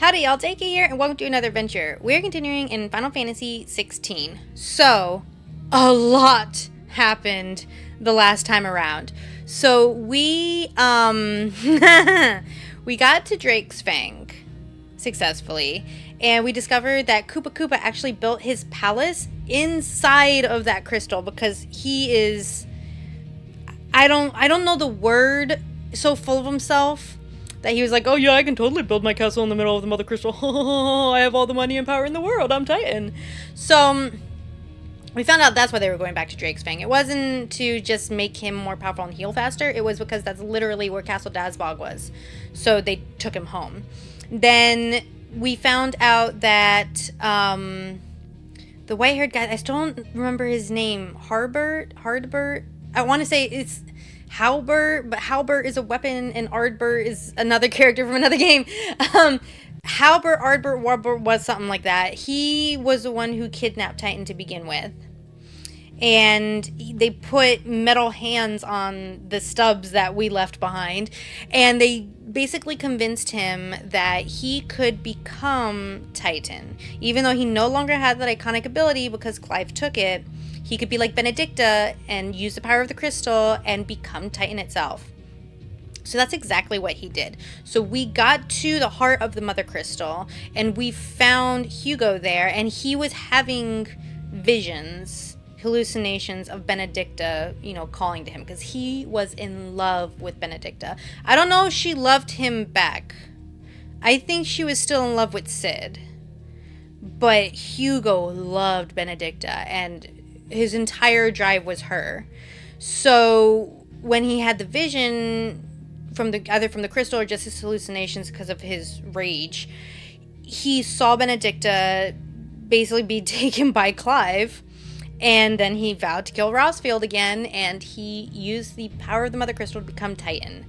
Howdy y'all, J.K. here, and welcome to another adventure. We're continuing in Final Fantasy 16. So, a lot happened the last time around. So, we we got to Drake's Fang successfully, and we discovered that Koopa Koopa actually built his palace inside of that crystal because he is... I don't know the word, so full of himself that he was like, oh yeah, I can totally build my castle in the middle of the mother crystal. I have all the money and power in the world. I'm Titan. So we found out that's why they were going back to Drake's Fang. It wasn't to just make him more powerful and heal faster. It was because that's literally where Castle Dazbog was. So they took him home. Then we found out that the white-haired guy, I still don't remember his name. Hardbert? I want to say it's Halbert, but Halbert is a weapon and Ardbert is another character from another game. Halbert, Ardbert, Warbert was something like that. He was the one who kidnapped Titan to begin with. And they put metal hands on the stubs that we left behind. And they basically convinced him that he could become Titan. Even though he no longer had that iconic ability because Clive took it, he could be like Benedicta and use the power of the crystal and become Titan itself. So that's exactly what he did. So we got to the heart of the Mother Crystal and we found Hugo there, and he was having visions, hallucinations of Benedicta, calling to him because he was in love with Benedicta. I don't know if she loved him back. I think she was still in love with Sid. But Hugo loved Benedicta and his entire drive was her. So when he had the vision from the crystal or just his hallucinations because of his rage, he saw Benedicta basically be taken by Clive, and then he vowed to kill Rossfield again, and he used the power of the Mother Crystal to become Titan.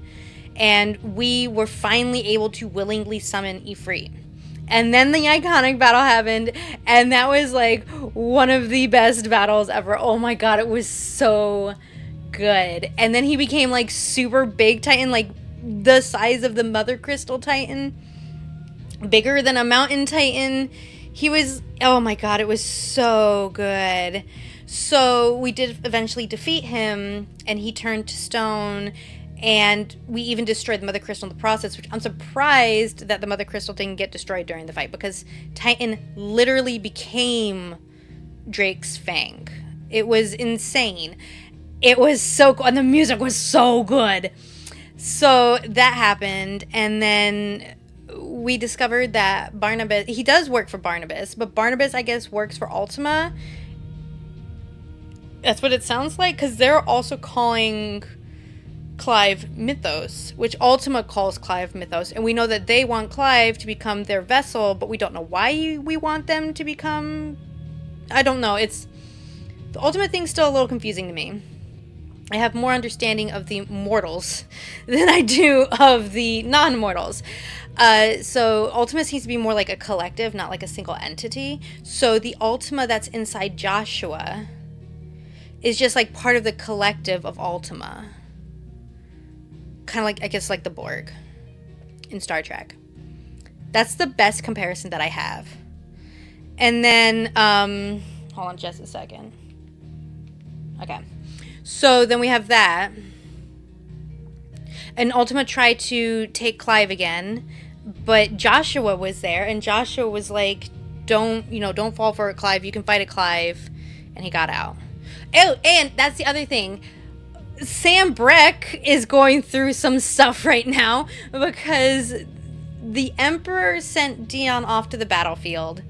And we were finally able to willingly summon Ifrit. And then the iconic battle happened, and that was like one of the best battles ever. Oh my god, it was so good. And then he became like super big Titan, like the size of the Mother Crystal Titan, bigger than a Mountain Titan. He was, oh my god, it was so good. So we did eventually defeat him, and he turned to stone. And we even destroyed the Mother Crystal in the process, which I'm surprised that the Mother Crystal didn't get destroyed during the fight, because Titan literally became Drake's Fang. It was insane. It was so cool, and the music was so good. So that happened, and then we discovered that Barnabas, he does work for Barnabas, but Barnabas, I guess, works for Ultima. That's what it sounds like, because they're also calling Clive Mythos, which Ultima calls Clive Mythos, and we know that they want Clive to become their vessel, but we don't know why we want them to become... I don't know, it's... The Ultima thing's still a little confusing to me. I have more understanding of the mortals than I do of the non-mortals. So Ultima seems to be more like a collective, not like a single entity. So the Ultima that's inside Joshua is just like part of the collective of Ultima. Kind of like, I guess, like the Borg in Star Trek. That's the best comparison that I have. And then, hold on just a second. Okay. So then we have that. And Ultima tried to take Clive again, but Joshua was there, and Joshua was like, don't fall for it, Clive. You can fight it, Clive. And he got out. Oh, and that's the other thing. Sam Breck is going through some stuff right now because the Emperor sent Dion off to the battlefield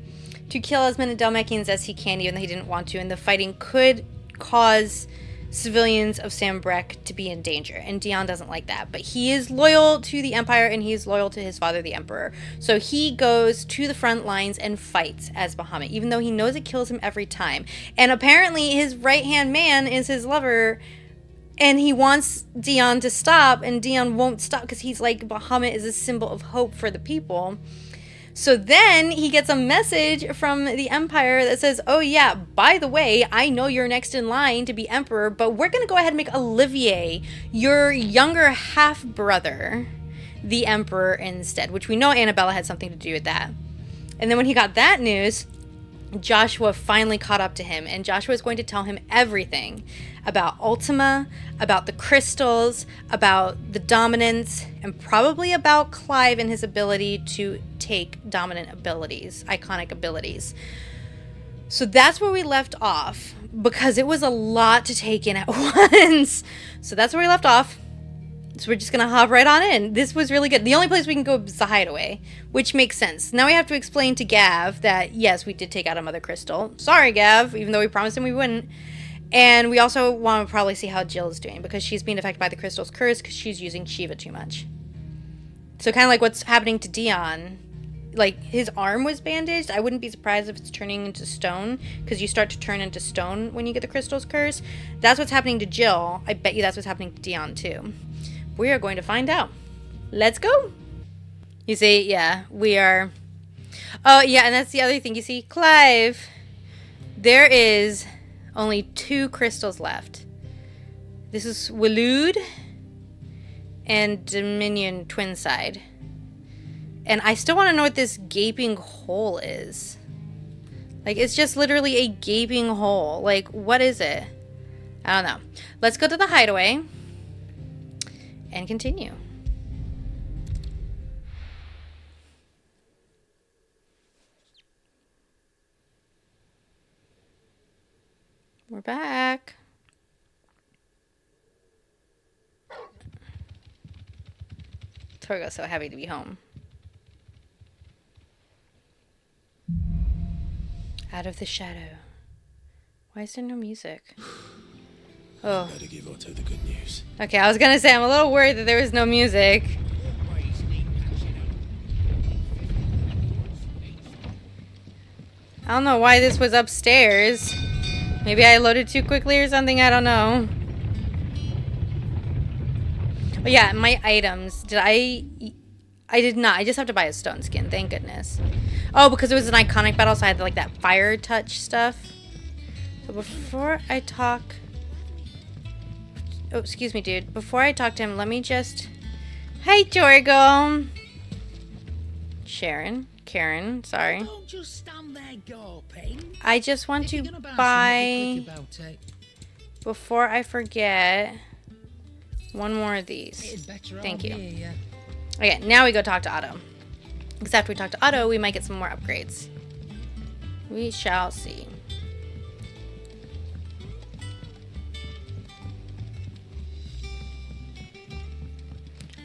to kill as many Dhalmekians as he can, even though he didn't want to, and the fighting could cause civilians of Sam Breck to be in danger, and Dion doesn't like that. But he is loyal to the Empire, and he is loyal to his father, the Emperor. So he goes to the front lines and fights as Bahamut, even though he knows it kills him every time. And apparently his right-hand man is his lover, and he wants Dion to stop, and Dion won't stop because he's like, Bahamut is a symbol of hope for the people. So then he gets a message from the Empire that says, oh yeah, by the way, I know you're next in line to be Emperor, but we're going to go ahead and make Olivier your younger half-brother the Emperor instead, which we know Annabella had something to do with that. And then when he got that news, Joshua finally caught up to him, and Joshua is going to tell him everything about Ultima, about the crystals, about the dominance, and probably about Clive and his ability to take dominant abilities, iconic abilities. So that's where we left off, because it was a lot to take in at once. So that's where we left off. So we're just going to hop right on in. This was really good. The only place we can go is the hideaway, which makes sense. Now we have to explain to Gav that, yes, we did take out a Mother Crystal. Sorry, Gav, even though we promised him we wouldn't. And we also want to probably see how Jill's doing, because she's being affected by the crystal's curse because she's using Shiva too much. So kind of like what's happening to Dion. Like, his arm was bandaged. I wouldn't be surprised if it's turning into stone, because you start to turn into stone when you get the crystal's curse. That's what's happening to Jill. I bet you that's what's happening to Dion too. We are going to find out. Let's go. You see, yeah, we are. Oh, yeah, and that's the other thing. You see, Clive, there is only 2 crystals left. This is Waloed and Dominion Twin Side. And I still want to know what this gaping hole is. Like, it's just literally a gaping hole. Like, what is it? I don't know. Let's go to the hideaway and continue. We're back. Torgo's so happy to be home. Out of the shadow. Why is there no music? Oh. Better give Otto the good news. Okay, I was gonna say I'm a little worried that there was no music. I don't know why this was upstairs. Maybe I loaded too quickly or something, I don't know. But yeah, my items. I did not. I just have to buy a stone skin, thank goodness. Oh, because it was an iconic battle, so I had like that fire touch stuff. So before I talk... Oh, excuse me, dude. Before I talk to him, let me just... Hi, Torgo. Karen, sorry. Don't just stand there gawping. I just want to buy... Before I forget... One more of these. Thank you. Here, yeah. Okay, now we go talk to Otto. Because after we talk to Otto, we might get some more upgrades. We shall see.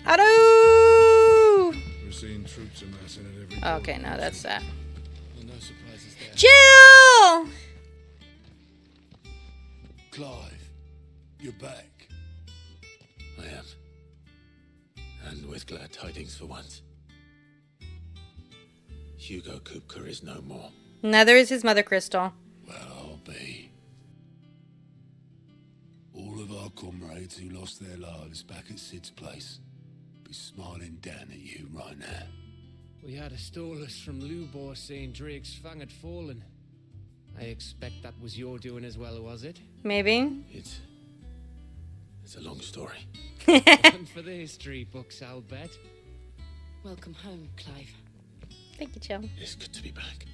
Otto! We're seeing troops amassing at every Oh, okay, no, that's that. Well, no surprises there. Jill! Clive, you're back. I am. And with glad tidings for once. Hugo Kupka is no more. Neither is his mother, Crystal. Well, I'll be. All of our comrades who lost their lives back at Sid's place be smiling down at you right now. We had a stolus from Lubor saying Drake's fang had fallen. I expect that was your doing as well, was it? Maybe. It's a long story. One for the history books, I'll bet. Welcome home, Clive. Thank you, Jill. It's good to be back.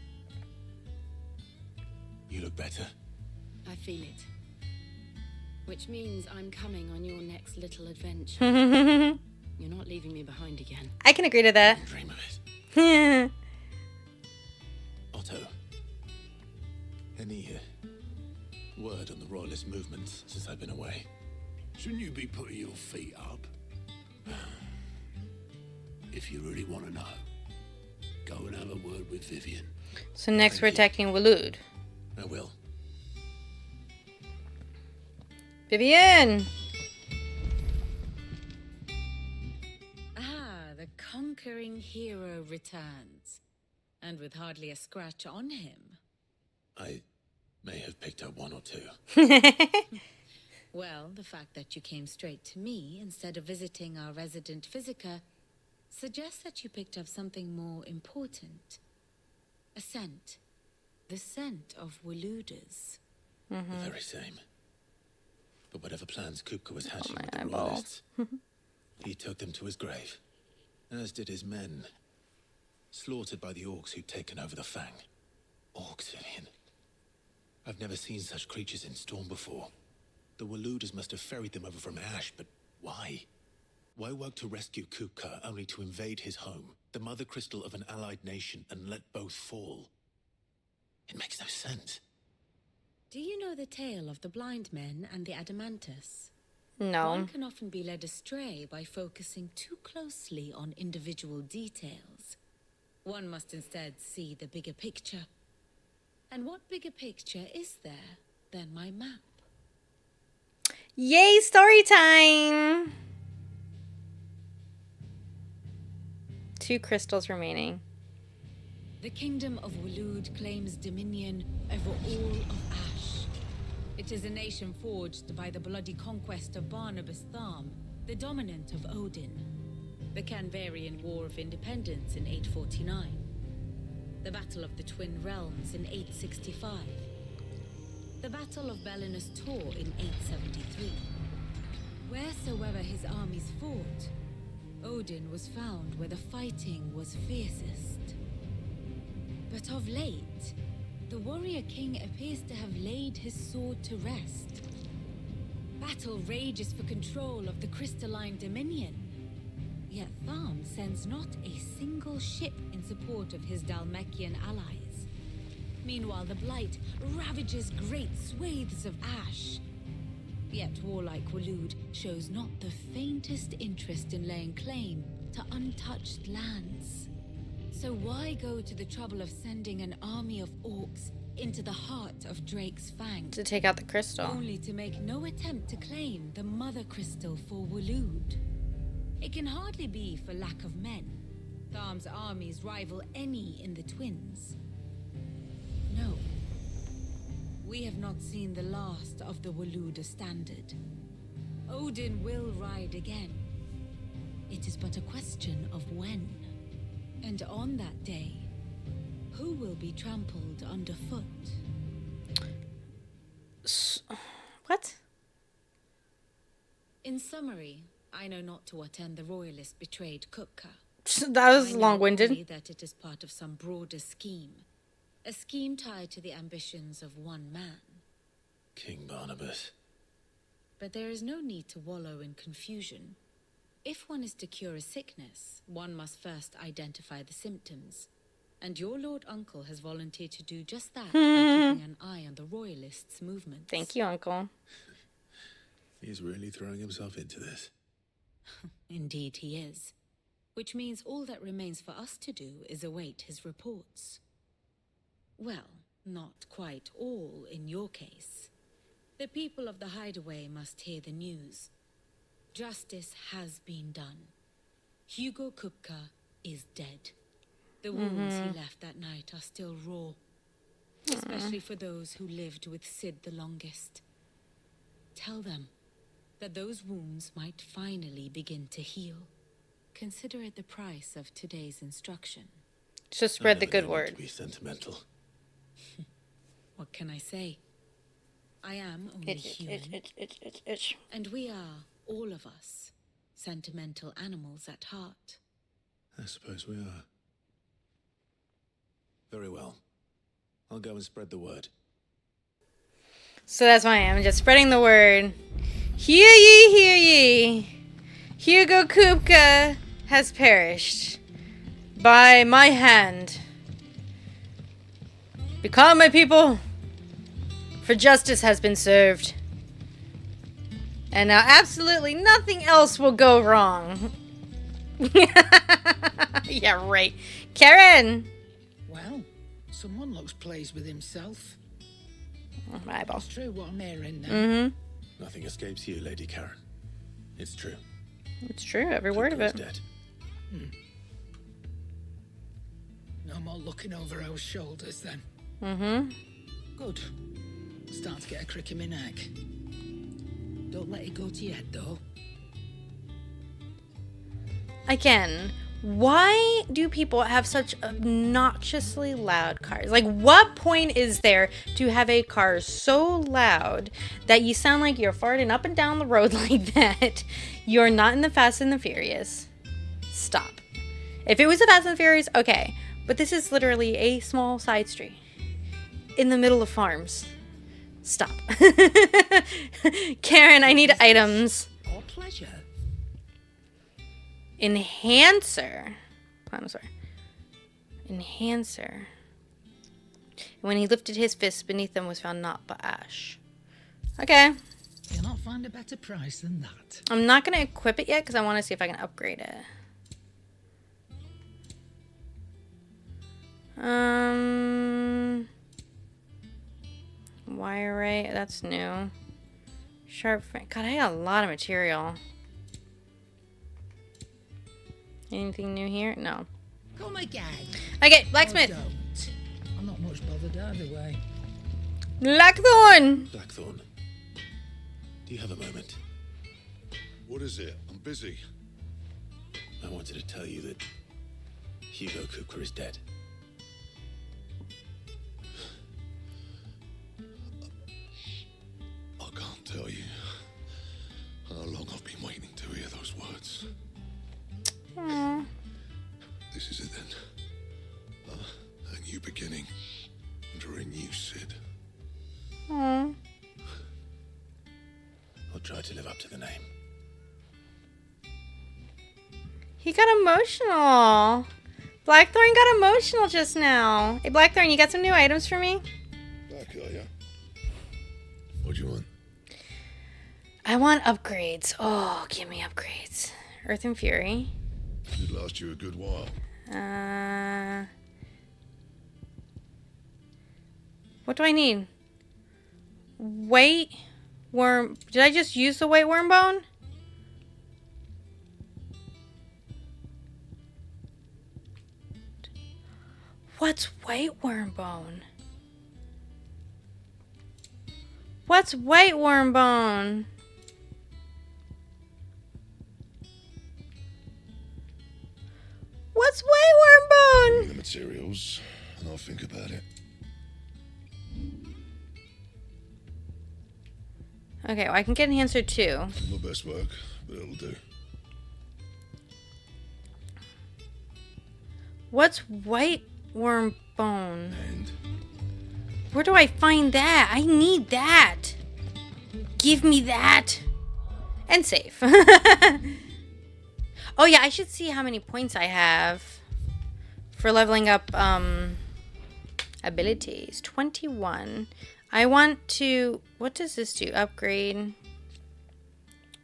You look better. I feel it. Which means I'm coming on your next little adventure. You're not leaving me behind again. I can agree to that. Dream of it. Otto. Any word on the royalist movement since I've been away? Shouldn't you be putting your feet up? If you really want to know, go and have a word with Vivian. So next we're attacking Waloed. I will. Vivian! Ah, the conquering hero returns. And with hardly a scratch on him. I may have picked up one or two. Well, the fact that you came straight to me instead of visiting our resident physiker suggests that you picked up something more important. A scent. The scent of Waloeders. The very same. But whatever plans Kupka was hatching with the eyeball. royalists, he took them to his grave. as did his men. Slaughtered by the orcs who'd taken over the Fang. Orcs, Vivian. I've never seen such creatures in Storm before. The Waluders must have ferried them over from Ash, but why? Why work to rescue Kupka only to invade his home, the mother crystal of an allied nation, and let both fall? It makes no sense. Do you know the tale of the blind men and the Adamantus? No. One can often be led astray by focusing too closely on individual details. One must instead see the bigger picture. And what bigger picture is there than my map? Yay, story time! 2 crystals remaining. The kingdom of Walud claims dominion over all of Ash. It is a nation forged by the bloody conquest of Barnabas Tharm, the dominant of Odin. The Canvarian War of Independence in 849. The Battle of the Twin Realms in 865. The Battle of Belinus Tor in 873. Wheresoever his armies fought, Odin was found where the fighting was fiercest. But of late, the warrior king appears to have laid his sword to rest. Battle rages for control of the crystalline dominion. Yet Tharm sends not a single ship in support of his Dhalmekian allies. Meanwhile, the Blight ravages great swathes of Ash. Yet warlike Walud shows not the faintest interest in laying claim to untouched lands. So why go to the trouble of sending an army of orcs into the heart of Drake's Fang? To take out the crystal. Only to make no attempt to claim the mother crystal for Walud. It can hardly be for lack of men. Tharm's armies rival any in the Twins. No. We have not seen the last of the Waluda standard. Odin will ride again. It is but a question of when. And on that day, who will be trampled underfoot? What? In summary, I know not to what end the royalist betrayed Kupka. That was I know long-winded. only that it is part of some broader scheme. A scheme tied to the ambitions of one man. King Barnabas. But there is no need to wallow in confusion. If one is to cure a sickness, one must first identify the symptoms. And your Lord Uncle has volunteered to do just that by keeping an eye on the Royalists' movements. Thank you, Uncle. He's really throwing himself into this. Indeed he is. Which means all that remains for us to do is await his reports. Well, not quite all in your case. The people of the Hideaway must hear the news. Justice has been done. Hugo Kupka is dead. The wounds he left that night are still raw. Especially for those who lived with Sid the longest. Tell them that those wounds might finally begin to heal. Consider it the price of today's instruction. Just spread the I never good meant word. to be sentimental. What can I say? I am only human. Itch. And we are, all of us, sentimental animals at heart. I suppose we are. Very well. I'll go and spread the word. So that's why I'm just spreading the word. Hear ye, hear ye. Hugo Kupka has perished by my hand. Be calm, my people, for justice has been served. And now absolutely nothing else will go wrong. Yeah, right. Karen! Well, someone looks pleased with himself. Oh, my eyeball. It's true what I'm hearing now. Mm-hmm. Nothing escapes you, Lady Karen. It's true. It's true, every word of Kupka's it. dead. No more looking over our shoulders then. Mm-hmm. Good. Start to get a crick in my neck. Don't let it go to your head though. Again, why do people have such obnoxiously loud cars? Like, what point is there to have a car so loud that you sound like you're farting up and down the road like that? You're not in the Fast and the Furious. Stop. If it was a Fast and Furious, okay. But this is literally a small side street in the middle of farms. Stop. Karen, I need items. Our pleasure. Enhancer. Enhancer. When he lifted his fist, beneath them was found naught but ash. Okay. You'll not find a better price than that. I'm not going to equip it yet because I want to see if I can upgrade it. Wire ray, that's new. Sharp frame. God, I got a lot of material. Anything new here? No. Come again. Okay, Oh, blacksmith. don't. I'm not much bothered either way. Blackthorn. Blackthorn, do you have a moment? What is it? I'm busy. I wanted to tell you that Hugo Kupka is dead. I can't tell you how long I've been waiting to hear those words. Aww. This is it then. A new beginning under a new Sid. Aww. I'll try to live up to the name. He got emotional. Blackthorn got emotional just now. Hey, Blackthorn, you got some new items for me? Back, are ya? What do you want? I want upgrades. Oh, give me upgrades. Earth and Fury. It'd last you a good while. What do I need? Weight worm. Did I just use the weight worm bone? What's weight worm bone? What's weight worm bone? What's weight worm Give me bone? the materials, and I'll think about it. Okay, well, I can get enhancer too. Not my best work, but it'll do. What's white worm bone? And Where do I find that? I need that. Give me that. And save. Oh yeah, I should see how many points I have for leveling up abilities. 21. I want to... What does this do? Upgrade.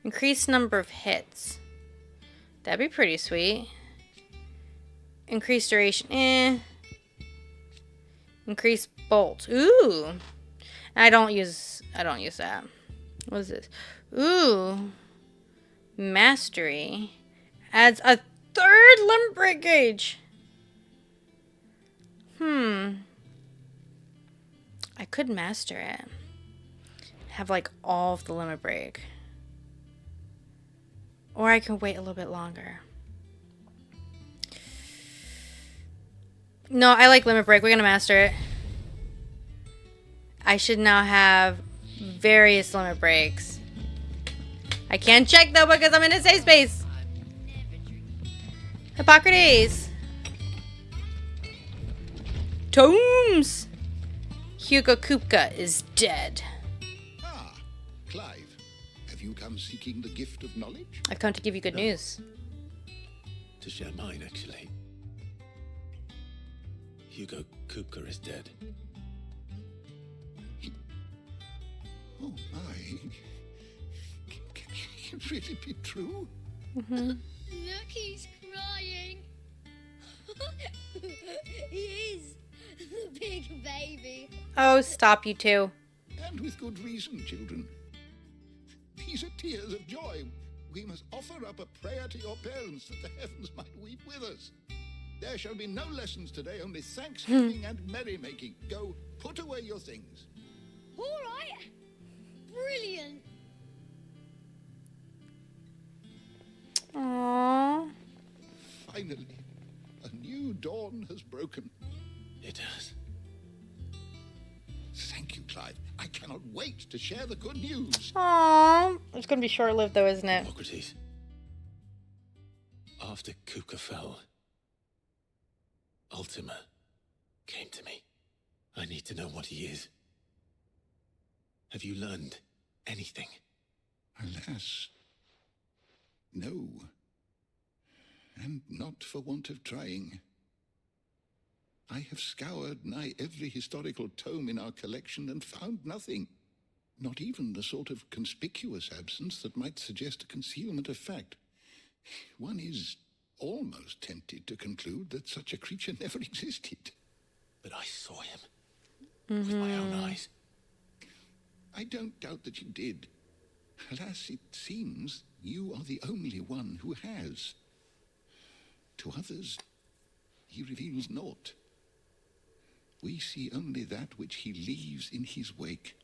Increase number of hits. That'd be pretty sweet. Increase duration. Increase bolt. Ooh. I don't use that. What is this? Ooh. Mastery. Adds a third limb break gauge. I could master it. Have like all of the limit break. Or I can wait a little bit longer. No, I like limit break. We're gonna master it. I should now have various limit breaks. I can't check though because I'm in a safe space. Hippocrates. Tomes. Hugo Kupka is dead. Ah, Clive, have you come seeking the gift of knowledge? I've come to give you good news. To share mine, actually. Hugo Kupka is dead. Oh my. Can it really be true? Look, he's crying. He is. The big baby. Oh, stop you two. And with good reason, children. These are tears of joy. We must offer up a prayer to your parents that the heavens might weep with us. There shall be no lessons today, only thanksgiving and merrymaking. Go, put away your things. All right. Brilliant. Aww. Finally, a new dawn has broken. It has. Thank you, Clive. I cannot wait to share the good news. Aww. It's gonna be short-lived though, isn't it? Hippocrates. After Kupka fell, Ultima came to me. I need to know what he is. Have you learned anything? Alas, no. And not for want of trying. I have scoured nigh every historical tome in our collection and found nothing. Not even the sort of conspicuous absence that might suggest a concealment of fact. One is almost tempted to conclude that such a creature never existed. But I saw him with my own eyes. I don't doubt that you did. Alas, it seems you are the only one who has. To others, he reveals naught. We see only that which he leaves in his wake,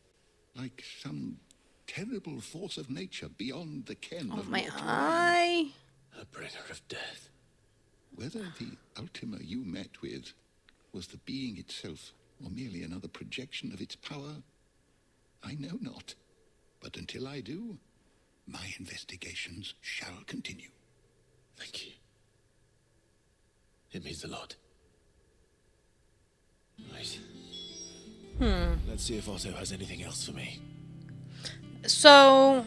like some terrible force of nature beyond the ken Oh, of my mortal man. eye. A bringer of death. Whether the Ultima you met with was the being itself, or merely another projection of its power, I know not. But until I do, my investigations shall continue. Thank you. It means a lot. Right. Let's see if Otto has anything else for me. So,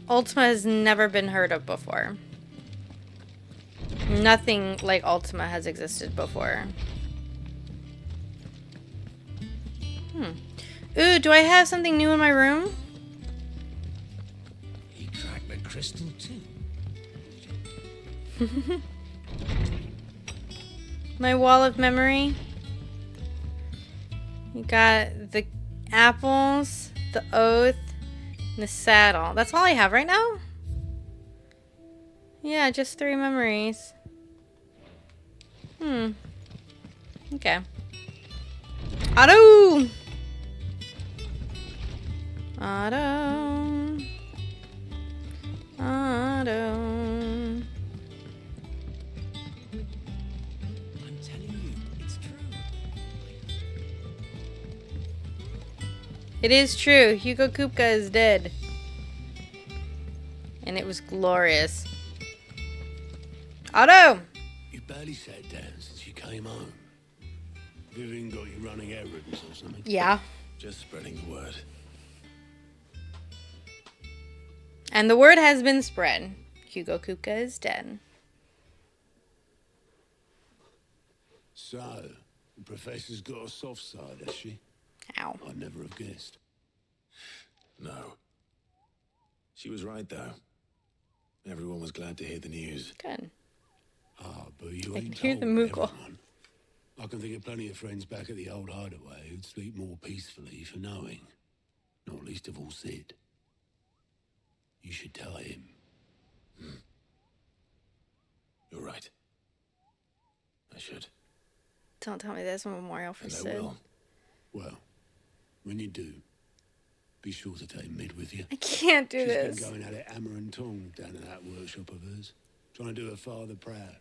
Ultima has never been heard of before. Nothing like Ultima has existed before. Ooh, do I have something new in my room? He cracked the crystal too. My wall of memory. You got the apples, the oath, and the saddle. That's all I have right now? Yeah, just 3 memories. Okay. Otto! Otto. Otto. I'm telling you, it's true. It is true. Hugo Kupka is dead. And it was glorious. Otto! You barely sat down since you came home. Vivian got you running errands or something? Yeah. Just spreading the word. And the word has been spread. Hugo Kupka is dead. So, the professor's got a soft side, has she? Ow. I'd never have guessed. No. She was right, though. Everyone was glad to hear the news. Good. Ah, but you I ain't can hear told the Moogle. everyone. I can think of plenty of friends back at the old hideaway who'd sleep more peacefully for knowing. Not least of all Sid. You should tell him. You're right. I should. Don't tell me there's a memorial for And I Sid. will. Well, when you do, be sure to take Mid with you. I can't do She's this. been going at it hammer and tong down in that workshop of hers, trying to do her father proud.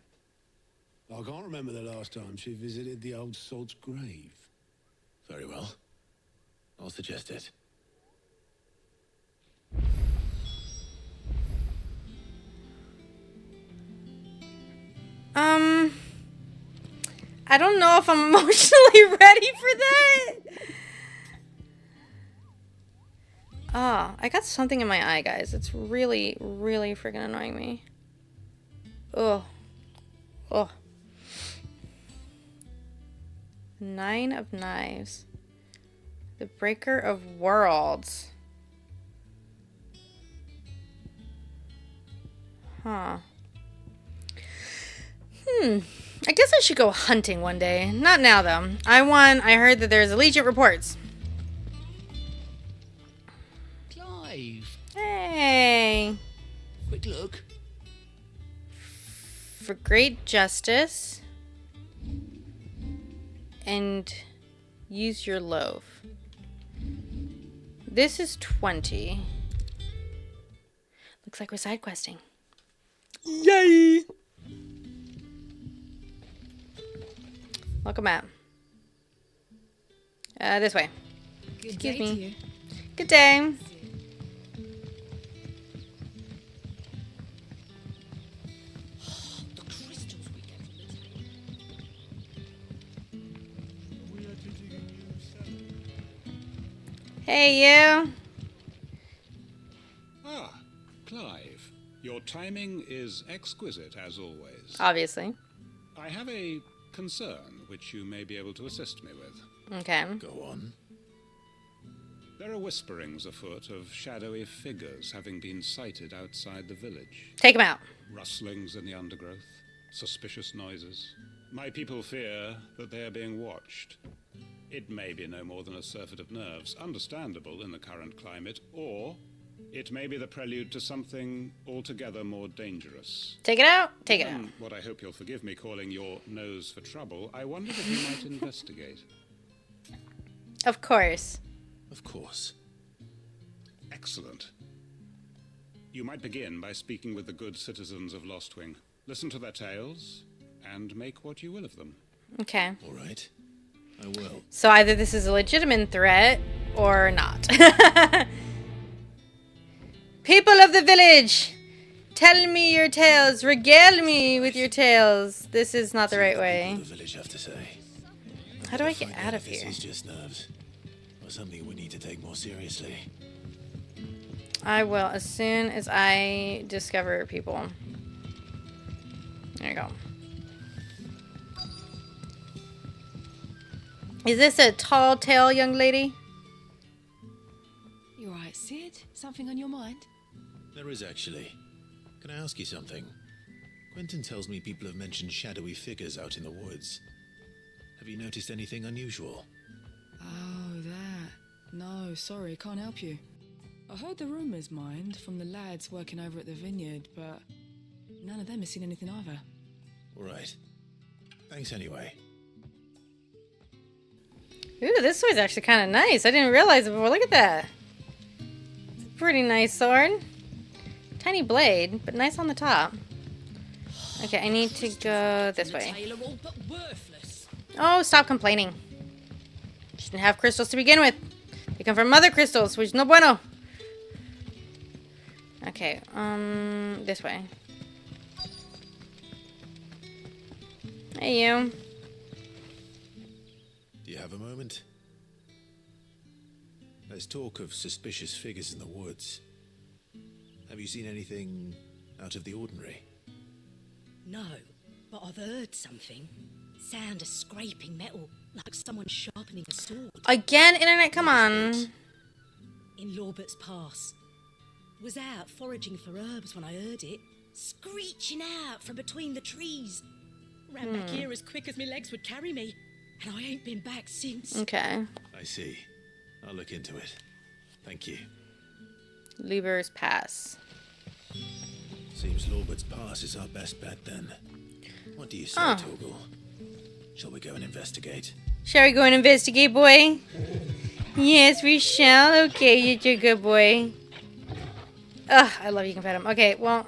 I can't remember the last time she visited the old sod's grave. Very well. I'll suggest it. I don't know if I'm emotionally ready for that. Ah, I got something in my eye, guys. It's really, really freaking annoying me. Ugh. Ugh. 9 of Knives. The Breaker of Worlds. Huh. I guess I should go hunting one day. Not now, though. I heard that there's Allegiant reports. Clive, Hey. quick look. For great justice. And use your loaf. This is 20. Looks like we're side questing. Yay! Welcome out. This way. Good Excuse day me. to you. Good day. The crystals we get from the table. Hey, you. Ah, Clive. Your timing is exquisite, as always. Obviously. I have a concern which you may be able to assist me with. Okay. Go on. There are whisperings afoot of shadowy figures having been sighted outside the village. Take him out. Rustlings in the undergrowth, suspicious noises. My people fear that they are being watched. It may be no more than a surfeit of nerves, understandable in the current climate, or it may be the prelude to something altogether more dangerous. Take it out. Take it out. What I hope you'll forgive me calling your nose for trouble, I wondered if you might investigate. Of course. Of course. Excellent. You might begin by speaking with the good citizens of Lostwing. Listen to their tales, and make what you will of them. Okay. All right. I will. So either this is a legitimate threat or not. People of the village, tell me your tales. Regale me with your tales. This is not the right way. The village have to say. How do I get out of This here? is just nerves, or something we need to take more seriously. I will as soon as I discover people. There you go. Is this a tall tale, young lady? You alright, Sid? Something on your mind? There is actually. Can I ask you something? Quintin tells me people have mentioned shadowy figures out in the woods. Have you noticed anything unusual? Oh, that. No, sorry, can't help you. I heard the rumours, mind, from the lads working over at the vineyard, but none of them has seen anything either. All right. Thanks anyway. Ooh, this sword's actually kind of nice. I didn't realize it before. Look at that. It's a pretty nice sword. Tiny blade, but nice on the top. Okay, I need to go this way. Oh, stop complaining. Shouldn't have crystals to begin with. They come from mother crystals, which is no bueno. Okay, this way. Hey, you. Do you have a moment? There's talk of suspicious figures in the woods. Have you seen anything out of the ordinary? No, but I've heard something. Sound of scraping metal, like someone sharpening a sword. Again, internet, come on. In Lorbert's Pass. Was out foraging for herbs when I heard it, screeching out from between the trees. Ran back here as quick as my legs would carry me, and I ain't been back since. Okay. I see. I'll look into it. Thank you. Lieber's Pass. Seems Lorbert's Pass is our best bet then. What do you say, Torgal? Shall we go and investigate? Shall we go and investigate, boy? Yes, we shall. Okay, you're a good boy. Ugh, I love you can pet him. Okay, well,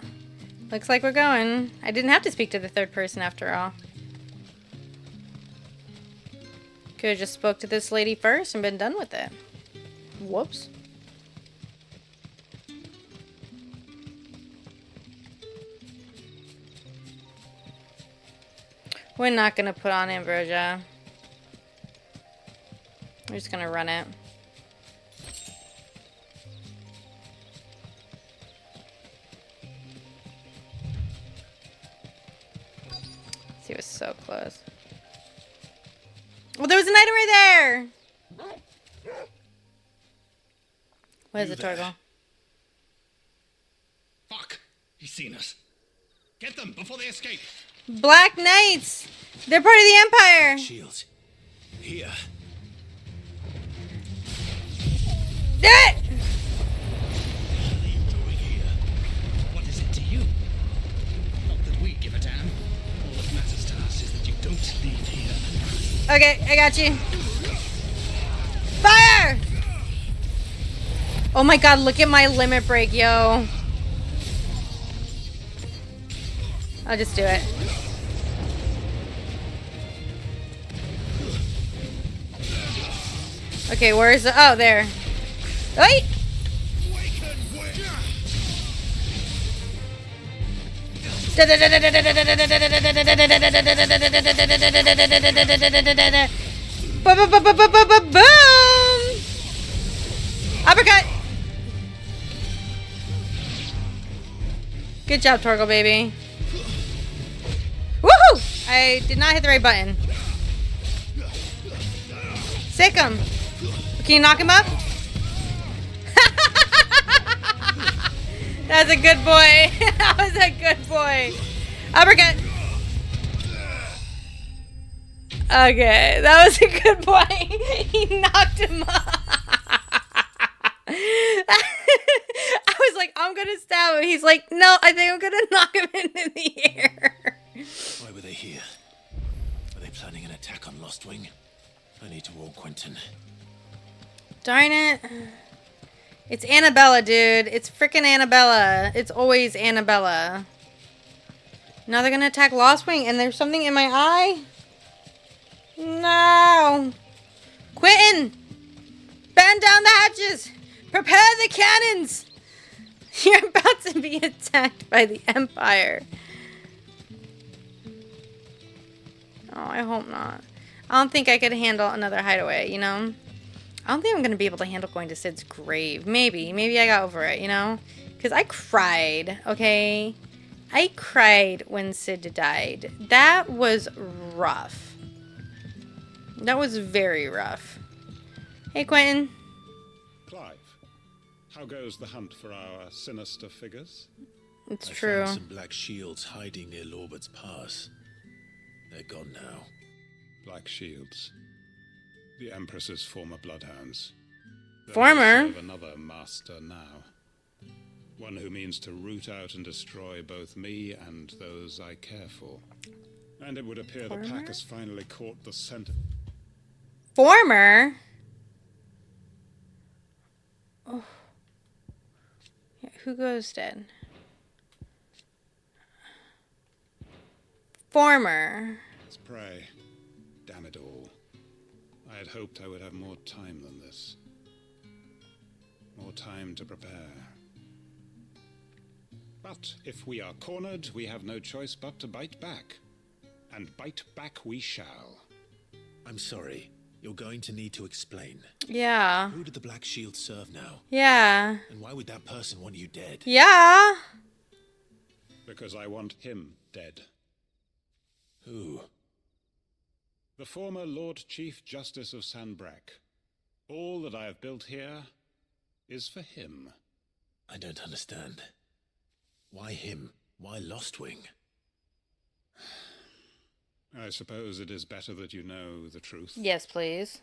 looks like we're going. I didn't have to speak to the third person after all. Could have just spoke to this lady first and been done with it. Whoops. We're not going to put on Ambrosia. We're just going to run it. He was so close. Well, there was an item right there! Where's the Torgal? Fuck! He's seen us. Get them before they escape. Black Knights! They're part of the Empire! Shields. Here. Do it! What is it to you? Not that we give a damn. All that matters to us is that you don't leave here. Okay, I got you. Fire! Oh my god, look at my limit break, yo. I'll just do it. Okay, where is it? Oh, there. Oi! Boom! Uppercut! Good job, Torgal, baby. Woohoo! I did not hit the right button. Sick him. Can you knock him up? That's a good boy. That was a good boy. Uppercut. Okay, that was a good boy. He knocked him up. I was like, I'm gonna stab him. He's like, no, I think I'm gonna knock him into the air. Why were they here? Are they planning an attack on Lost Wing? I need to warn Quintin. Darn it. It's Annabella, dude. It's frickin' Annabella. It's always Annabella. Now they're gonna attack Lost Wing, and there's something in my eye? No. Quintin! Bend down the hatches! Prepare the cannons! You're about to be attacked by the Empire. Oh, I hope not. I don't think I could handle another hideaway, you know? I don't think I'm going to be able to handle going to Sid's grave. Maybe. Maybe I got over it, you know? Because I cried, okay? I cried when Sid died. That was rough. That was very rough. Hey, Quintin. Clive, how goes the hunt for our sinister figures? It's I true. found some black shields hiding near Lorbert's Pass. They're gone now. Black shields. The Empress's former bloodhounds. Former? They serve another master now. One who means to root out and destroy both me and those I care for. And it would appear the pack has finally caught the scent. Former? Oh. Yeah, who goes dead? Former. Let's pray. Damn it all. I had hoped I would have more time than this. More time to prepare. But if we are cornered, we have no choice but to bite back. And bite back we shall. I'm sorry. You're going to need to explain. Yeah. Who did the Black Shield serve now? Yeah. And why would that person want you dead? Yeah. Because I want him dead. Who? The former Lord Chief Justice of Sanbreque. All that I have built here is for him. I don't understand. Why him? Why Lost Wing? I suppose it is better that you know the truth. Yes, please.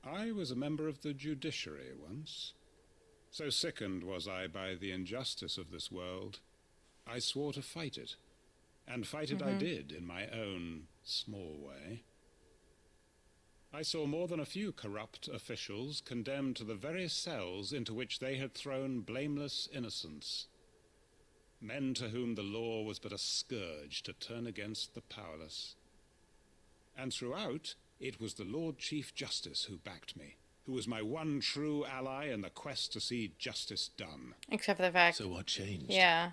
I was a member of the judiciary once. So sickened was I by the injustice of this world, I swore to fight it. And fight it I did, in my own small way. I saw more than a few corrupt officials condemned to the very cells into which they had thrown blameless innocents. Men to whom the law was but a scourge to turn against the powerless. And throughout, it was the Lord Chief Justice who backed me, who was my one true ally in the quest to see justice done. Except for the fact. So what changed? Yeah.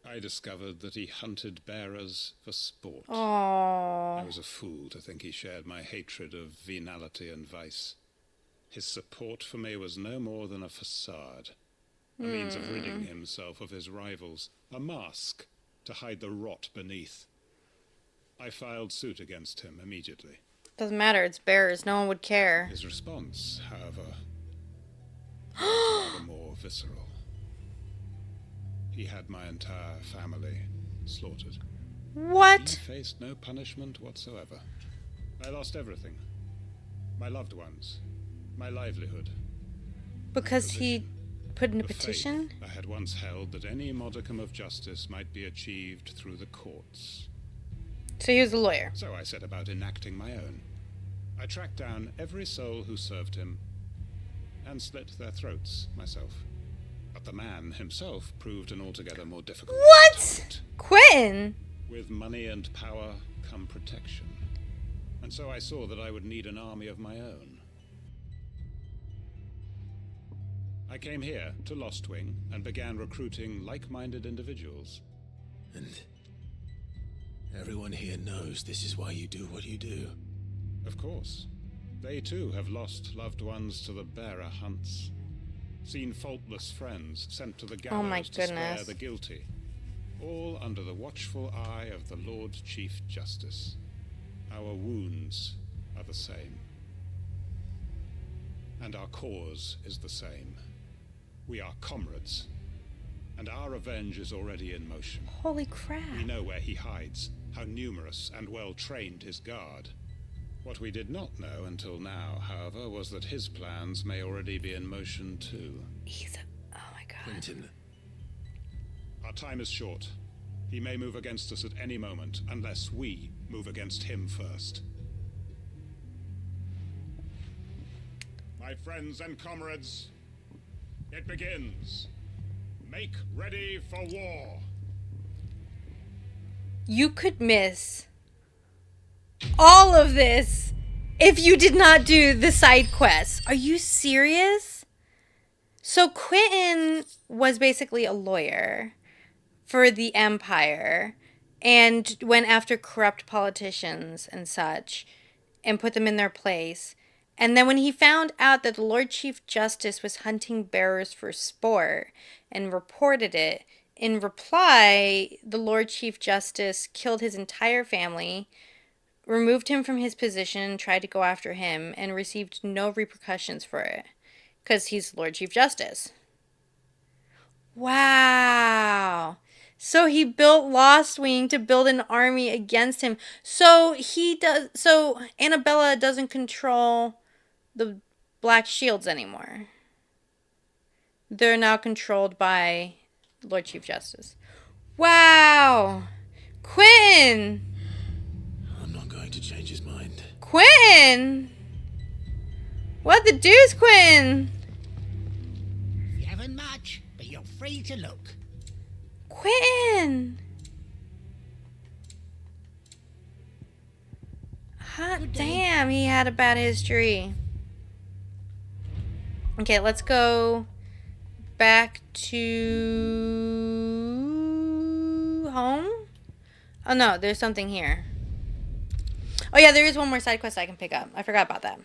I discovered that he hunted bearers for sport. Aww. I was a fool to think he shared my hatred of venality and vice. His support for me was no more than a facade, a means of ridding himself of his rivals, a mask to hide the rot beneath. I filed suit against him immediately. Doesn't matter, it's bearers, no one would care. His response, however, was rather more visceral. He had my entire family slaughtered. What? He faced no punishment whatsoever. I lost everything. My loved ones, my livelihood. Because he put in a The faith petition? I had once held that any modicum of justice might be achieved through the courts. So he was a lawyer. So I set about enacting my own. I tracked down every soul who served him and slit their throats myself. But the man himself proved an altogether more difficult What? target. Quintin? With money and power come protection. And so I saw that I would need an army of my own. I came here to Lost Wing and began recruiting like-minded individuals. And everyone here knows this is why you do what you do. Of course. They too have lost loved ones to the bearer hunts. seen faultless friends sent to the Oh my gallows to spare goodness. the guilty, all under the watchful eye of the Lord Chief Justice. Our wounds are the same, and our cause is the same. We are comrades, and our revenge is already in motion. Holy crap. We know where he hides, how numerous and well-trained his guard. What we did not know until now, however, was that his plans may already be in motion too. Oh my god. Quintin. Our time is short. He may move against us at any moment, unless we move against him first. My friends and comrades, it begins. Make ready for war. You could miss all of this if you did not do the side quests. Are you serious? So Quintin was basically a lawyer for the Empire and went after corrupt politicians and such and put them in their place. And then when he found out that the Lord Chief Justice was hunting bearers for sport and reported it, in reply, the Lord Chief Justice killed his entire family, removed him from his position, tried to go after him, and received no repercussions for it. Because he's Lord Chief Justice. Wow. So he built Lost Wing to build an army against him. So Annabella doesn't control the Black Shields anymore. They're now controlled by Lord Chief Justice. Wow. Quintin. I'm not going to change his mind. Quintin. What the deuce, Quintin? You haven't much, but you're free to look. Quintin. Hot damn, he had a bad history. Okay, let's go back to home. Oh no, there's something here. Oh yeah, there is one more side quest I can pick up. I forgot about that.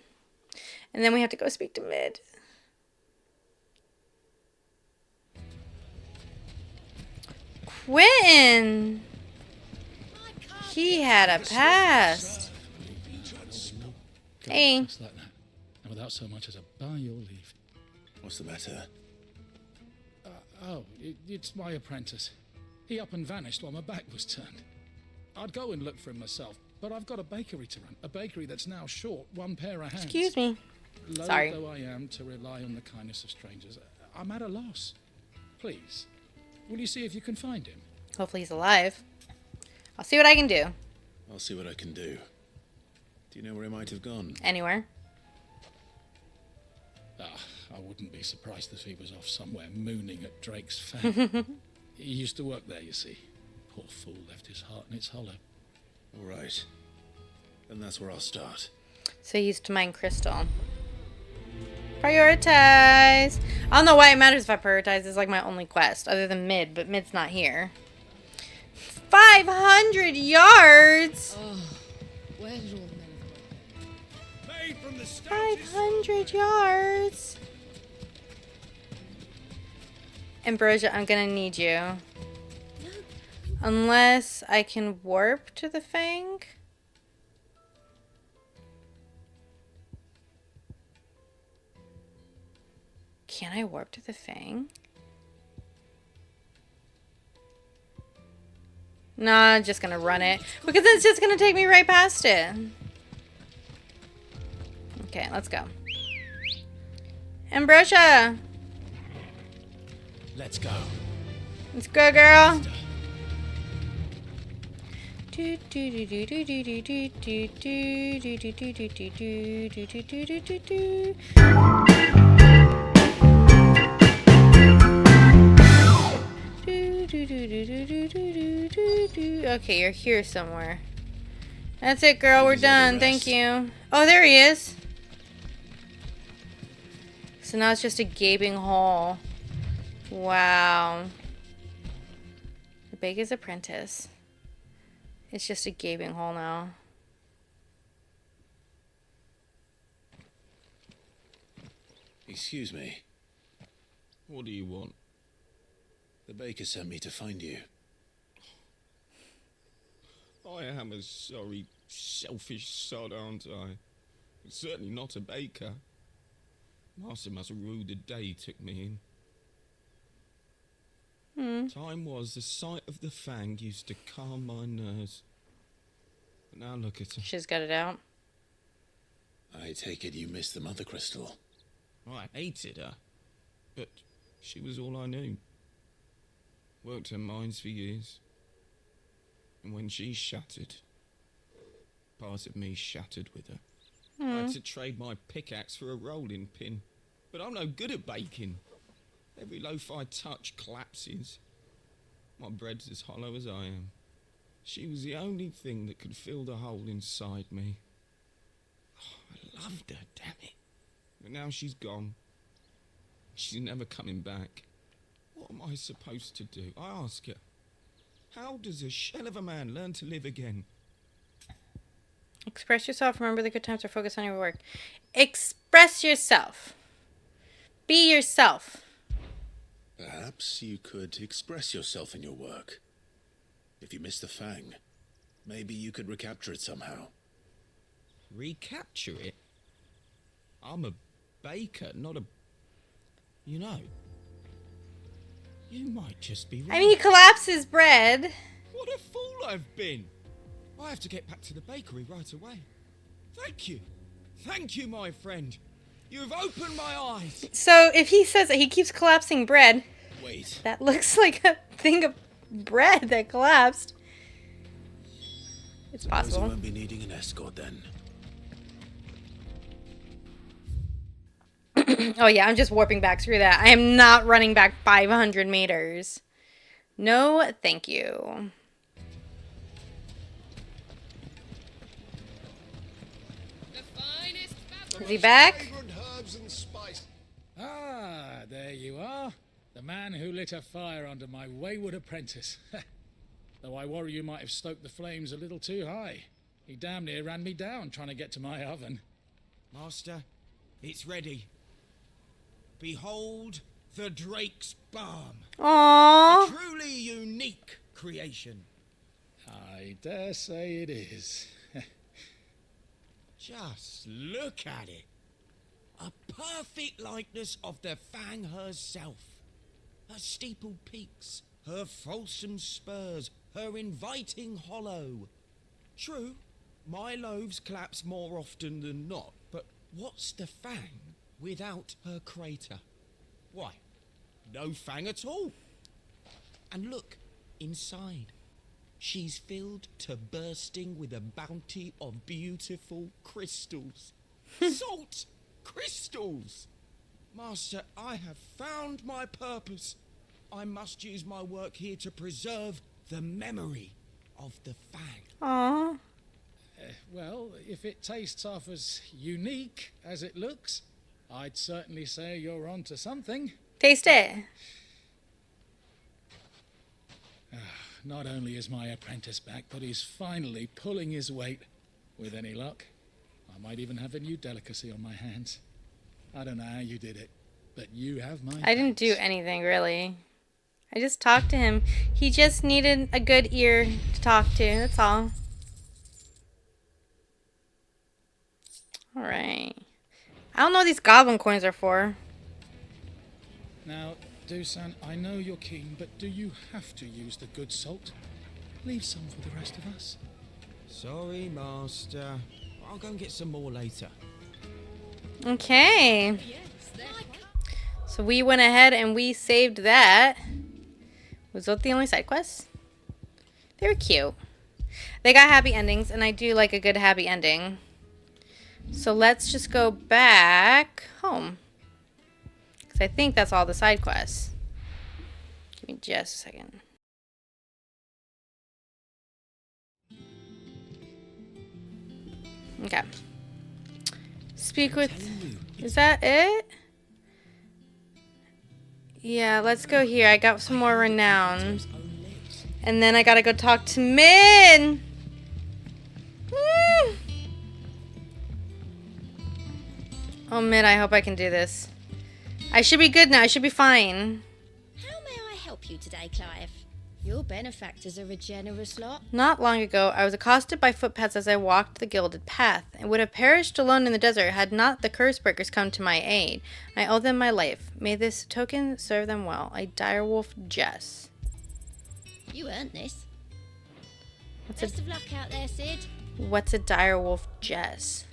And then we have to go speak to Mid. Quintin. He had a past. Hey. Just like that. And without so much as a by your leave. What's the matter? It's my apprentice. He up and vanished while my back was turned. I'd go and look for him myself, but I've got a bakery to run. A bakery that's now short one pair of hands. Excuse me. Loath Sorry. though I am to rely on the kindness of strangers, I'm at a loss. Please, will you see if you can find him? Hopefully he's alive. I'll see what I can do. I'll see what I can do. Do you know where he might have gone? Anywhere. I wouldn't be surprised if he was off somewhere mooning at Drake's Fang. He used to work there, you see. Poor fool left his heart in its hollow. All right. Then that's where I'll start. So he used to mine crystal. Prioritize. I don't know why it matters if I prioritize. It's like my only quest, other than Mid, but Mid's not here. 500 yards! Oh, where did all the men go? Made from the 500 yards! Ambrosia, I'm gonna need you. Unless I can warp to the Fang. Can I warp to the Fang? No, I'm just gonna run it. Because it's just gonna take me right past it. Okay, let's go. Ambrosia! Let's go. Let's go, girl. Okay, you're here somewhere. That's it, girl. We're done. Thank you. Oh, there he is. So now it's just a gaping hole. Wow. The Baker's Apprentice. It's just a gaping hole now. Excuse me. What do you want? The baker sent me to find you. I am a sorry, selfish sod, aren't I? Certainly not a baker. Master must have ruled the day he took me in. Time was the sight of the fang used to calm my nerves. But now look at her. She's got it out. I take it you missed the mother crystal. I hated her, but she was all I knew. Worked her mines for years. And when she shattered, part of me shattered with her. I had to trade my pickaxe for a rolling pin. But I'm no good at baking. Every loaf I touch collapses. My bread's as hollow as I am. She was the only thing that could fill the hole inside me. Oh, I loved her, damn it. But now she's gone. She's never coming back. What am I supposed to do? I ask her. How does a shell of a man learn to live again? Express yourself. Remember the good times, or focus on your work. Express yourself. Be yourself. Perhaps you could express yourself in your work. If you miss the fang, maybe you could recapture it somehow. Recapture it? I'm a baker, not a... You know, you might just be right. I mean, he collapses bread. What a fool I've been. I have to get back to the bakery right away. Thank you. Thank you, my friend. You've opened my eyes. So if he says that he keeps collapsing bread, wait, that looks like a thing of bread that collapsed. It's possible. I won't be needing an escort then. Oh yeah, I'm just warping back through that. I am not running back 500 meters. No, thank you. Is he back? Ah, there you are. The man who lit a fire under my wayward apprentice. Though I worry you might have stoked the flames a little too high. He damn near ran me down trying to get to my oven. Master, it's ready. Behold the Drake's Balm. Aww. A truly unique creation. I dare say it is. Just look at it. A perfect likeness of the Fang herself. Her steepled peaks, her fulsome spurs, her inviting hollow. True, my loaves collapse more often than not, but what's the Fang without her crater? Why, no Fang at all. And look, inside. She's filled to bursting with a bounty of beautiful crystals. Salt crystals! Master, I have found my purpose. I must use my work here to preserve the memory of the Fang. Aww. Well, if it tastes half as unique as it looks, I'd certainly say you're onto something. Taste it. Not only is my apprentice back, but he's finally pulling his weight. With any luck, I might even have a new delicacy on my hands. I don't know how you did it, but you have my I didn't do anything, really. I just talked to him. He just needed a good ear to talk to, that's all. Alright. I don't know what these goblin coins are for. Now, Dusan, I know you're keen, but do you have to use the good salt? Leave some for the rest of us. Sorry, Master. I'll go and get some more later. Okay. So we went ahead and we saved that. Was that the only side quests? They were cute. They got happy endings, and I do like a good happy ending. So let's just go back home. Because I think that's all the side quests. Give me just a second. Okay. Speak with... Is that it? Yeah, let's go here. I got some more renown. And then I gotta go talk to Min! Woo! Oh, Min, I hope I can do this. I should be good now. I should be fine. How may I help you today, Clive? Your benefactors are a generous lot. Not long ago, I was accosted by footpads as I walked the gilded path, and would have perished alone in the desert had not the curse breakers come to my aid. I owe them my life. May this token serve them well. A direwolf Jess. You earned this. What's Best of luck out there, Sid. What's a direwolf Jess?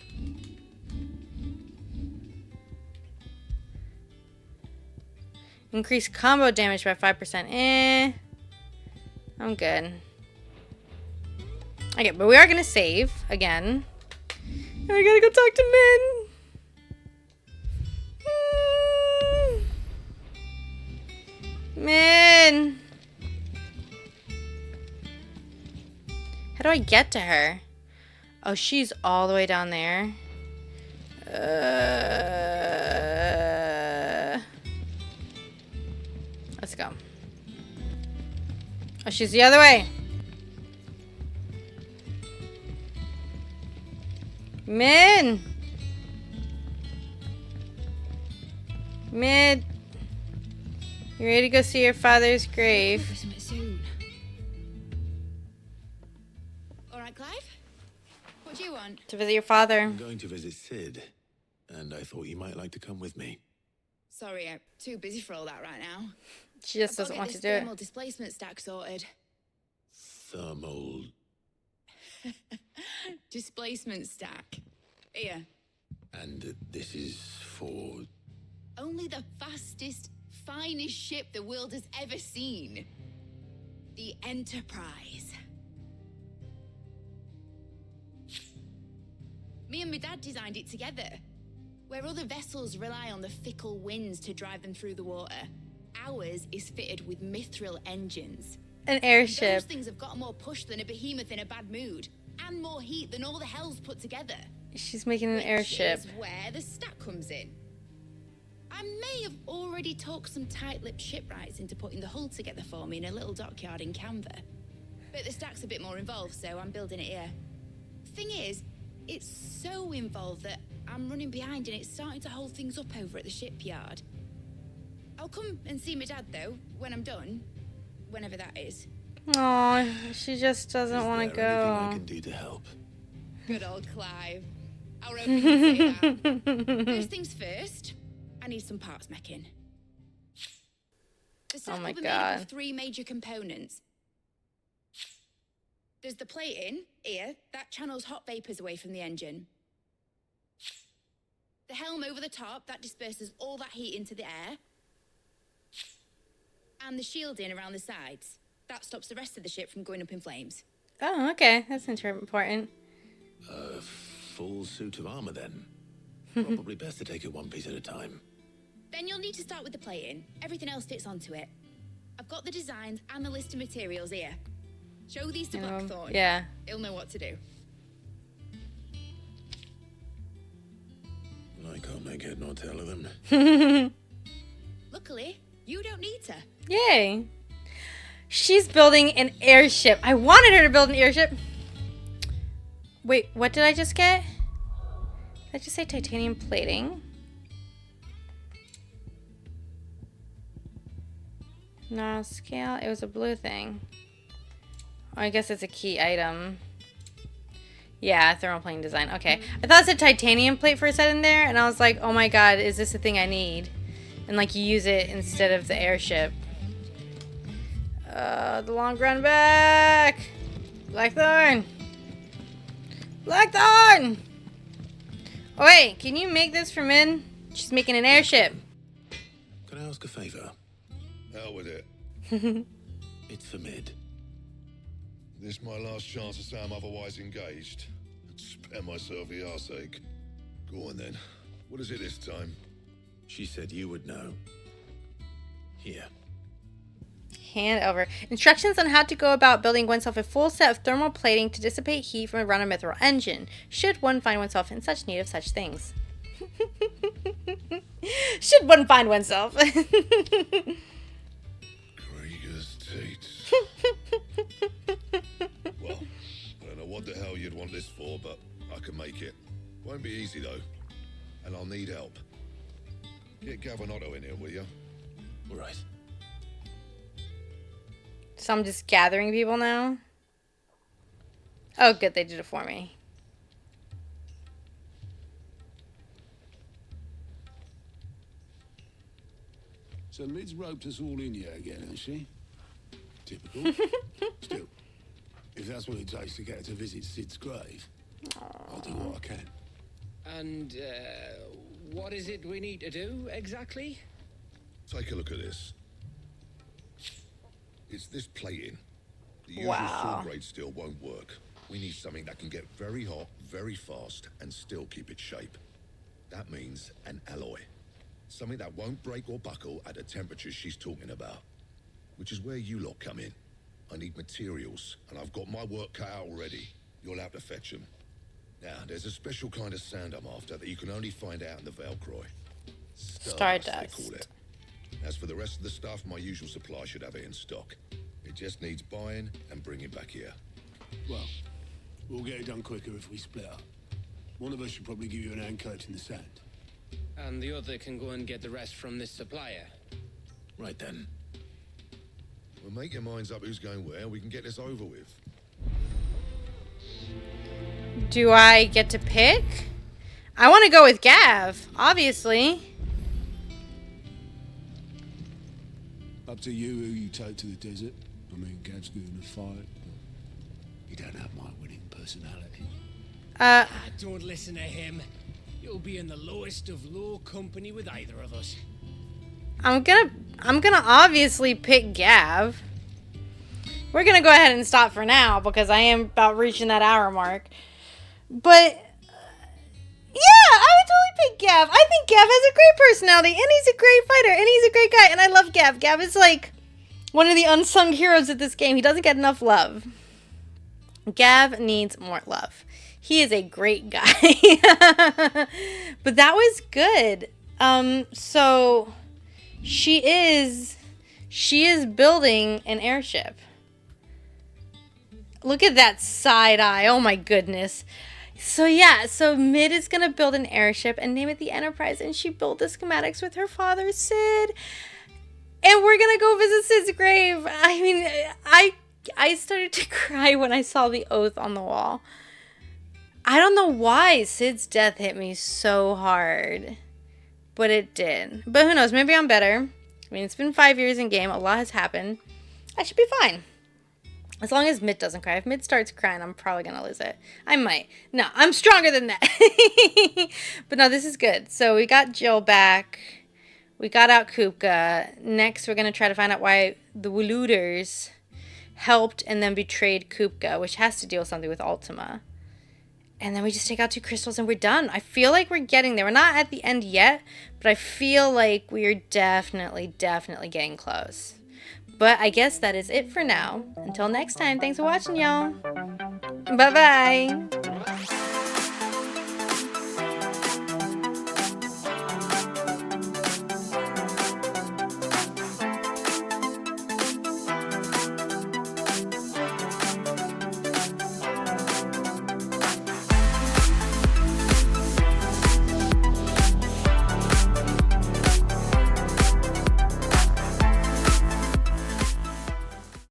Increase combo damage by 5%. I'm good. Okay, but we are gonna save again. And we gotta go talk to Min. Min. How do I get to her? Oh, she's all the way down there. Let's go. Oh, she's the other way. Min. Min. You ready to go see your father's grave? All right, Clive. What do you want? To visit your father. I'm going to visit Sid, and I thought you might like to come with me. Sorry, I'm too busy for all that right now. She just doesn't want to do it. Thermal displacement stack sorted. Thermal... Displacement stack. Here. And this is for... Only the fastest, finest ship the world has ever seen. The Enterprise. Me and my dad designed it together. Where other vessels rely on the fickle winds to drive them through the water, ours is fitted with mithril engines. An airship. Those things have got more push than a behemoth in a bad mood, and more heat than all the hells put together. She's making an airship. Which is where the stack comes in. I may have already talked some tight-lipped shipwrights into putting the hull together for me in a little dockyard in Canva. But the stack's a bit more involved, so I'm building it here. Thing is, it's so involved that I'm running behind and it's starting to hold things up over at the shipyard. I'll come and see my dad, though, when I'm done. Whenever that is. Aw, she just doesn't want to go. Anything I can do to help? Good old Clive. I'll open say that. First things first, I need some parts meching. The set Oh my will be made up God. of 3 major components. There's the plating, here, that channels hot vapors away from the engine. The helm over the top, that disperses all that heat into the air. And the shielding around the sides. That stops the rest of the ship from going up in flames. Oh, okay. That's important. A full suit of armor, then. Probably best to take it one piece at a time. Then you'll need to start with the plating. Everything else fits onto it. I've got the designs and the list of materials here. Show these to Blackthorn. Yeah. He'll know what to do. I can't make head nor tail of them. Luckily, you don't need to. Yay. She's building an airship. I wanted her to build an airship. Wait, what did I just get? Did I just say titanium plating? No, scale. It was a blue thing. Oh, I guess it's a key item. Yeah, thermal plating design. Okay. I thought it said titanium plate for a second there, and I was like, oh my god, is this the thing I need? And like you use it instead of the airship. The long run back! Blackthorn! Blackthorn! Oh wait, can you make this for Min? She's making an airship. Can I ask a favor? Hell with it. It's for Mid. This my last chance to say I'm otherwise engaged. I'd spare myself the arseache. Go on then. What is it this time? She said you would know. Here. Hand over. Instructions on how to go about building oneself a full set of thermal plating to dissipate heat from around a mithril engine, should one find oneself in such need of such things. Should one find oneself. Krieger's teats. Well, I don't know what the hell you'd want this for, but I can make it. Won't be easy though, and I'll need help. Get Gav and Otto in here, will you? All right. So I'm just gathering people now? Oh, good, they did it for me. So Mid's roped us all in here again, has she? Typical. Still, if that's what it takes to get her to visit Sid's grave, I'll do what I can. And, what is it we need to do, exactly? Take a look at this. It's this plating. The usual Wow. sword grade steel won't work. We need something that can get very hot, very fast, and still keep its shape. That means an alloy. Something that won't break or buckle at the temperatures she's talking about. Which is where you lot come in. I need materials, and I've got my work cut out already. You'll have to fetch them. Now, there's a special kind of sand I'm after that you can only find out in the Velcroy. Stardust, they call it. As for the rest of the stuff, my usual supply should have it in stock. It just needs buying and bringing back here. Well, we'll get it done quicker if we split up. One of us should probably give you an hand coat in the sand. And the other can go and get the rest from this supplier. Right then. Well, make your minds up who's going where, we can get this over with. Do I get to pick? I want to go with Gav, obviously. Up to you who you take to the desert. I mean, Gav's good in a fight, but you don't have my winning personality. Don't listen to him. You'll be in the lowest of low company with either of us. I'm gonna obviously pick Gav. We're gonna go ahead and stop for now because I am about reaching that hour mark. But yeah, I would totally pick Gav. I think Gav has a great personality, and he's a great fighter, and he's a great guy, and I love Gav. Gav is like one of the unsung heroes of this game. He doesn't get enough love. Gav needs more love. He is a great guy. But that was good. So she is building an airship. Look at that side eye. Oh my goodness. So yeah, so Mid is going to build an airship and name it the Enterprise, and she built the schematics with her father, Sid. And we're going to go visit Sid's grave. I mean, I started to cry when I saw the oath on the wall. I don't know why Sid's death hit me so hard, but it did. But who knows, maybe I'm better. I mean, it's been 5 years in game. A lot has happened. I should be fine. As long as Mid doesn't cry. If Mid starts crying, I'm probably going to lose it. I might. No, I'm stronger than that. But no, this is good. So we got Jill back. We got out Kupka. Next, we're going to try to find out why the Waluders helped and then betrayed Kupka, which has to deal with something with Ultima. And then we just take out 2 crystals and we're done. I feel like we're getting there. We're not at the end yet, but I feel like we are definitely getting close. But I guess that is it for now. Until next time, thanks for watching, y'all. Bye-bye.